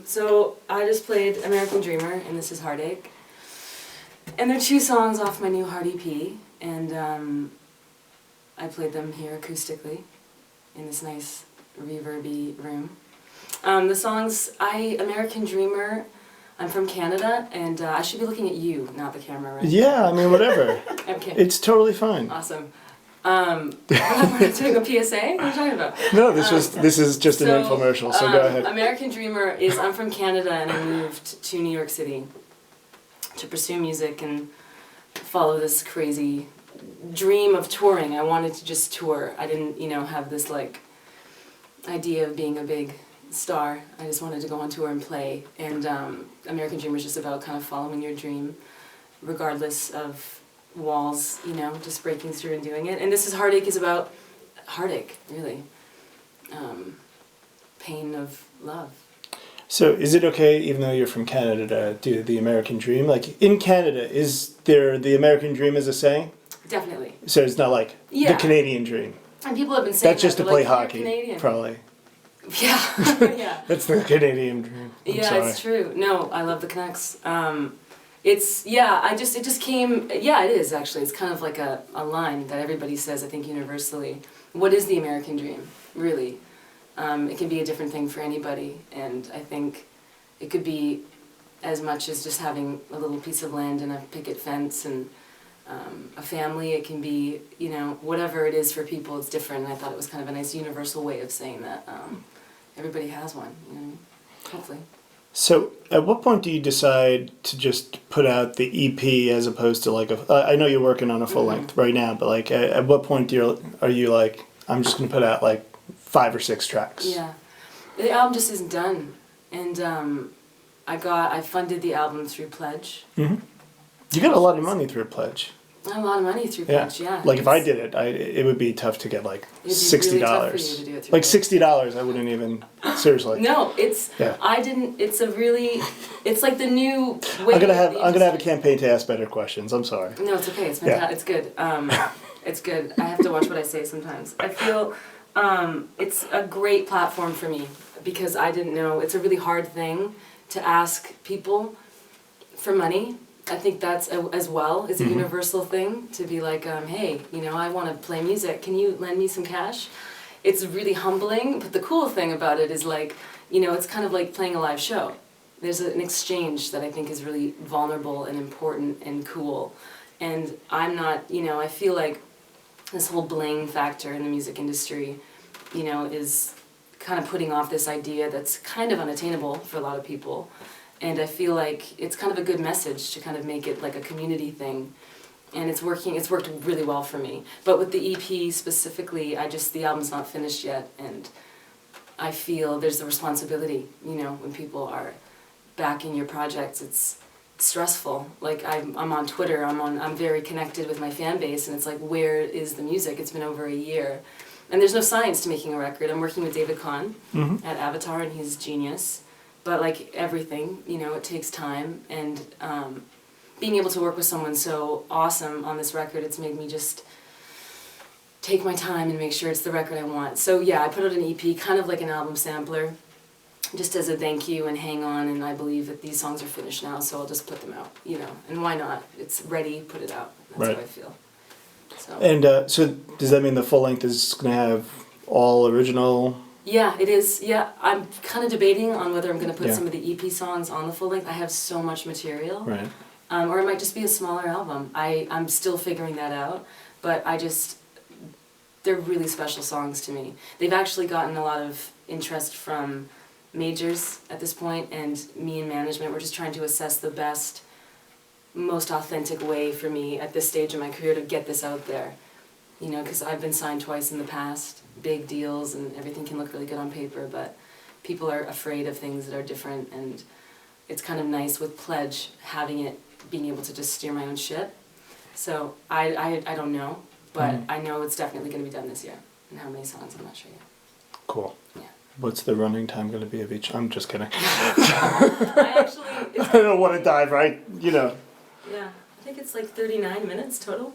So I just played American Dreamer, and this is Heartache. And they're 2 songs off my new Heart EP, and I played them here acoustically in this nice reverby room. The songs, American Dreamer, I'm from Canada, and I should be looking at you, not the camera, right? Yeah, I mean, whatever. Okay. It's totally fine. Awesome. We're doing a PSA? What are you talking about? No, this is just an infomercial, so go ahead. American Dreamer is, I'm from Canada, and I moved to New York City to pursue music and follow this crazy dream of touring. I wanted to just tour. I didn't, have this idea of being a big star. I just wanted to go on tour and play. And American Dreamer is just about kind of following your dream, regardless of walls, just breaking through and doing it. And this is Heartache is about heartache, really. Pain of love. So is it okay, even though you're from Canada, to do the American Dream? Like, in Canada, is there the American Dream as a saying? Definitely. So it's not like the Canadian Dream? And people have been saying that's just to play hockey, Canadian. Probably. Yeah, yeah. That's the Canadian Dream. It's true. No, I love the Canucks. It just came, it is actually. It's kind of like a line that everybody says, I think, universally. What is the American dream, really? It can be a different thing for anybody, and I think it could be as much as just having a little piece of land and a picket fence and a family. It can be, whatever it is for people, it's different, and I thought it was kind of a nice universal way of saying that everybody has one, hopefully. So, at what point do you decide to just put out the EP as opposed to I know you're working on a full length right now, but at what point are you like, I'm just going to put out 5 or 6 tracks? Yeah, the album just isn't done, and I funded the album through Pledge. Mm-hmm. You got a lot of money through Pledge. I have a lot of money through Pledge, yeah. If I did it, it would be tough to get $60. Really tough for you to do it through $60, I wouldn't even, seriously. No, it's like the new way. I'm gonna have a campaign to ask better questions. I'm sorry. No, it's okay. It's fantastic. It's good. It's good. I have to watch what I say sometimes. I feel it's a great platform for me because I didn't know. It's a really hard thing to ask people for money. I think that's as well is a universal thing to be like, hey, I want to play music. Can you lend me some cash? It's really humbling, but the cool thing about it is it's kind of like playing a live show. There's an exchange that I think is really vulnerable and important and cool. And I'm not, I feel like this whole bling factor in the music industry, is kind of putting off this idea that's kind of unattainable for a lot of people. And I feel like it's kind of a good message to kind of make it like a community thing. And it's worked really well for me. But with the EP specifically, the album's not finished yet, and I feel there's the responsibility, when people are backing your projects, it's stressful. I'm on Twitter, I'm very connected with my fan base, and it's like, where is the music? It's been over a year. And there's no science to making a record. I'm working with David Kahn at Avatar, and he's genius. But like everything, it takes time, and being able to work with someone so awesome on this record, it's made me just take my time and make sure it's the record I want. So yeah, I put out an EP, kind of like an album sampler, just as a thank you and hang on, and I believe that these songs are finished now, so I'll just put them out, and why not? It's ready, put it out. That's how I feel. So. And so does that mean the full length is going to have all original? Yeah, it is. Yeah, I'm kind of debating on whether I'm going to put some of the EP songs on the full length. I have so much material. Right. Or it might just be a smaller album. I'm still figuring that out, but they're really special songs to me. They've actually gotten a lot of interest from majors at this point, and me and management, we're just trying to assess the best, most authentic way for me at this stage of my career to get this out there. Because I've been signed twice in the past, big deals, and everything can look really good on paper, but people are afraid of things that are different, and it's kind of nice with Pledge being able to just steer my own shit. So I don't know, but I know it's definitely going to be done this year. And how many songs, I'm not sure yet. Cool. Yeah. What's the running time going to be of each? I'm just kidding. I don't want to dive right, Yeah, I think it's 39 minutes total.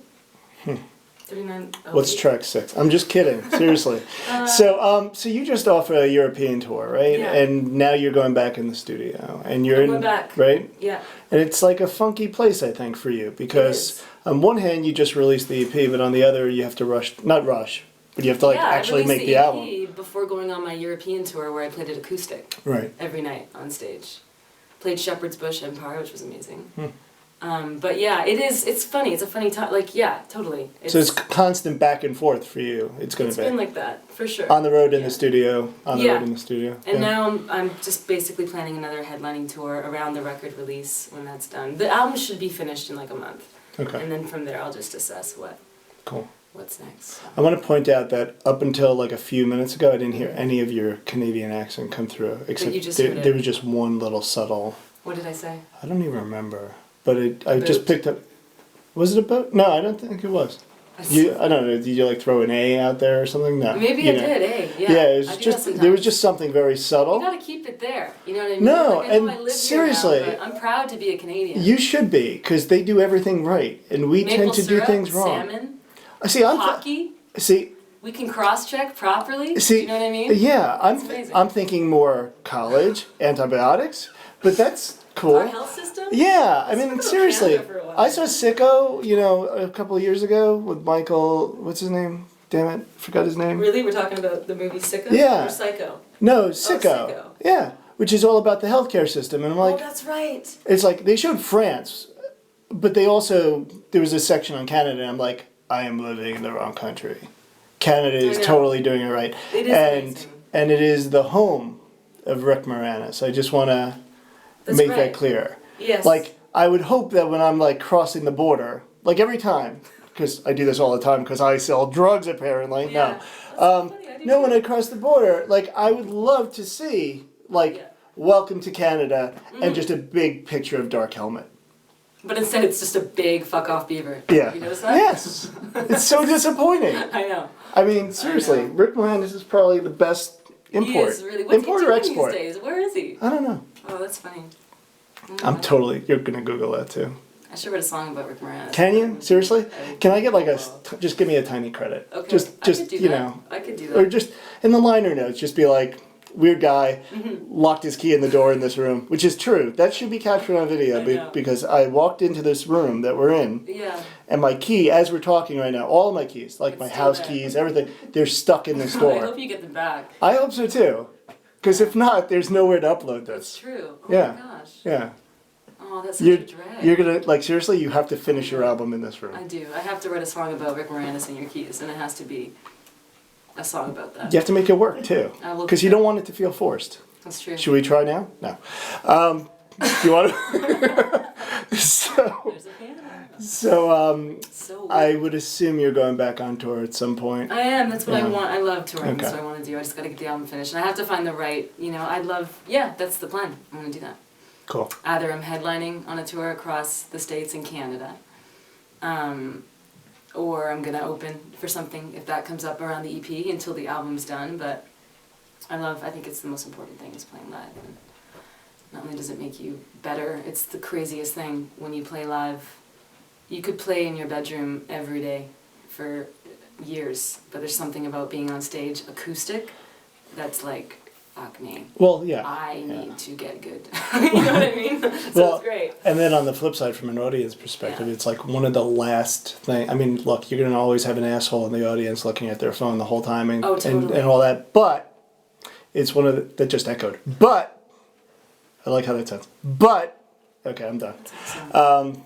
39. Oh, What's wait. track 6? I'm just kidding. Seriously. So you're just off a European tour, right? Yeah. And now you're going back in the studio, and you're I'm in going back. right. Yeah. And it's like a funky place, I think, for you because is. on one hand you just released the EP, but on the other you have to not rush, but you have to like Yeah, actually I make released the EP album. before going on my European tour where I played it acoustic Right. every night on stage. Played Shepherd's Bush Empire, which was amazing. Hmm. But yeah, it's funny. It's a funny time. Like, yeah, totally. So it's constant back and forth for you. It's going to be been like that, for sure. on the road in Yeah. the studio, on the Yeah. road in the studio. And Yeah. now I'm just basically planning another headlining tour around the record release when that's done. The album should be finished in like a month. Okay. And then from there I'll just assess Cool. what's next. I want to point out that up until like a few minutes ago, I didn't hear any of your Canadian accent come through, except you just there, heard it. there was just one little subtle. What did I say? I don't even remember, but I Boat. just picked up. Was it a boat? No, I don't think it was. I don't know. Did you like throw an A out there or something? No. Maybe you I know. did, yeah. Yeah, it was I do just that there was sometimes. just something very subtle. You gotta keep it there. You know what I mean? No, like, I know and I live seriously, here now, but I'm proud to be a Canadian. You should be, because they do everything right, and we Maple tend to syrup, do things wrong. Salmon, See, hockey. See, We can cross-check properly. see. You know what I mean? Yeah, It's amazing. I'm thinking more college, antibiotics, but that's cool. Our health system. Yeah, I Let's mean, go to seriously, Canada for a while. I saw Sicko, a couple of years ago with Michael, what's his name? Damn it, forgot his name. Really, we're talking about the movie Sicko? Yeah. Or Psycho? No, Sicko. Sicko. Yeah, which is all about the healthcare system, and I'm like, Oh, that's right. it's like, they showed France, but there was a section on Canada, and I'm like, I am living in the wrong country. Canada is know. totally doing it right. It is and amazing. and it is the home of Rick Moranis. I just want to That's make right. that clear. Yes. Like, I would hope that when I'm like crossing the border, like every time, because I do this all the time because I sell drugs apparently. Yeah. No. That's funny, I do No, too. when I cross the border, like I would love to see like Yeah. welcome to Canada and just a big picture of Dark Helmet. But instead, it's just a big fuck off beaver. Yeah. You notice that? Yes. It's so disappointing. I know. I mean, seriously, know. Rick Moranis is probably the best import. He is really. What's Import he or doing export? these days? Where is he? I don't know. Oh, that's funny. I'm totally. You're gonna Google that too. I should write a song about Rick Moranis. Can you seriously? Can I get like Well, just give me a tiny credit? Okay. Just I could do you that. know, I could do or that. just in the liner notes, just be like, weird guy Mm-hmm. locked his key in the door in this room, which is true. That should be captured on video I know. because I walked into this room that we're in, Yeah. and my key, as we're talking right now, all of my keys, like It's my still house there. keys, everything, they're stuck in this I door. hope you get them back. I hope so too, because if not, there's nowhere to upload It's this. true. Oh Yeah. my gosh. Yeah, Oh, that's such you're a drag. you're gonna like seriously, you have to finish your album in this room. I do. I have to write a song about Rick Moranis and your keys, and it has to be a song about that. You have to make it work too, I will because you do don't want it to feel forced. That's true. Should we try now? No. Do you want to? so, There's a piano. So I would assume you're going back on tour at some point. I am. That's what I Yeah. want. I love touring. Okay. That's what I want to do. I just got to get the album finished, and I have to find the right. I'd love. Yeah, that's the plan. I'm gonna do that. Cool. Either I'm headlining on a tour across the States and Canada, or I'm gonna open for something if that comes up around the EP until the album's done. But I think it's the most important thing is playing live. And not only does it make you better, it's the craziest thing when you play live. You could play in your bedroom every day for years, but there's something about being on stage acoustic that's like, fuck me. Well, yeah. I yeah. need to get good. You know what I mean? So Well, it's great. And then on the flip side, from an audience perspective, Yeah. it's like one of the last thing. I mean, look, you're gonna always have an asshole in the audience looking at their phone the whole time and Oh, totally. and all that. But it's one of that just echoed. But I like how that sounds. But okay, I'm done. Awesome.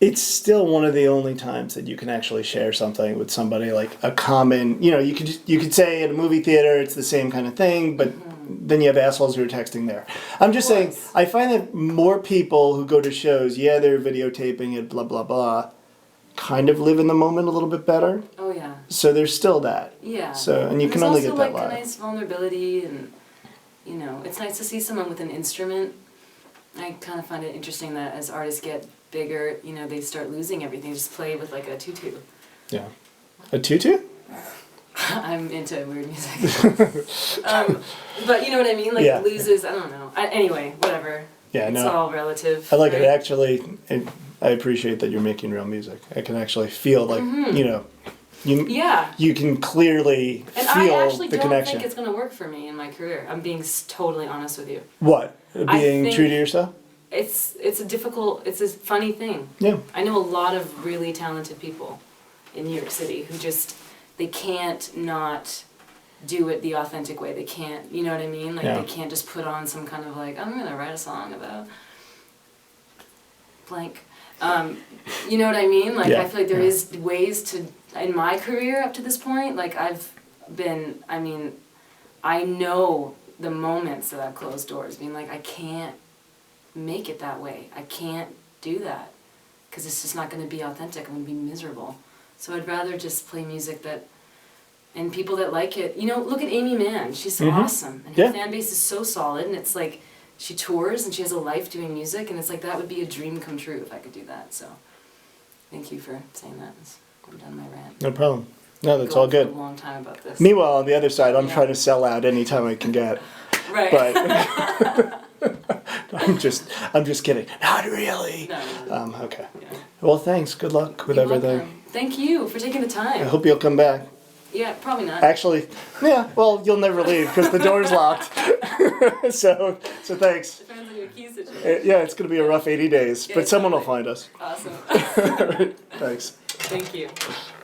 It's still one of the only times that you can actually share something with somebody, like a common, you could say at a movie theater it's the same kind of thing, but then you have assholes who are texting there. I'm just saying, course. I find that more people who go to shows, they're videotaping it, blah, blah, blah, kind of live in the moment a little bit better. Oh yeah. So there's still that. Yeah. So, and you can only there's get also that like live. a nice vulnerability, and it's nice to see someone with an instrument. I kind of find it interesting that as artists get bigger, they start losing everything. Just play with like a tutu. Yeah. A tutu? I'm into weird music. But you know what I mean? Like Yeah. loses, I don't know. Anyway, whatever. Yeah, It's no. all relative. I like right? it actually. I appreciate that you're making real music. I can actually feel like you know, Yeah. you can clearly And feel I actually the don't connection. think it's going to work for me in my career. I'm being totally honest with you. What? Being think- true to yourself? It's a funny thing. Yeah. I know a lot of really talented people in New York City who just, they can't not do it the authentic way. They can't, you know what I mean? Like Yeah. they can't just put on some kind of like, I'm going to write a song about blank. You know what I mean? Like Yeah, I feel like there yeah. is ways to, in my career up to this point, like I know the moments that I've closed doors, being like, I can't make it that way. I can't do that because it's just not going to be authentic. I'm going to be miserable. So I'd rather just play music that, and people that like it. You know, look at Amy Mann. She's awesome. And her Yeah. fan base is so solid. And it's like, she tours and she has a life doing music. And it's like, that would be a dream come true if I could do that. So thank you for saying that. I'm done my rant. No problem. No, that's Going all good. For a long time about this. Meanwhile, on the other side, I'm Yeah. trying to sell out anytime I can get. Right. But I'm just kidding. Not really. No. Okay. Yeah. Well, thanks. Good luck with You're everything. welcome. Thank you for taking the I time. hope you'll come back. Yeah, probably not. Actually, yeah. Well, you'll never leave because the door's locked. so thanks. Depends on your key situation. Yeah, it's gonna be a rough 80 days, Yeah, but someone will totally. find us. Awesome. Thanks. Thank you.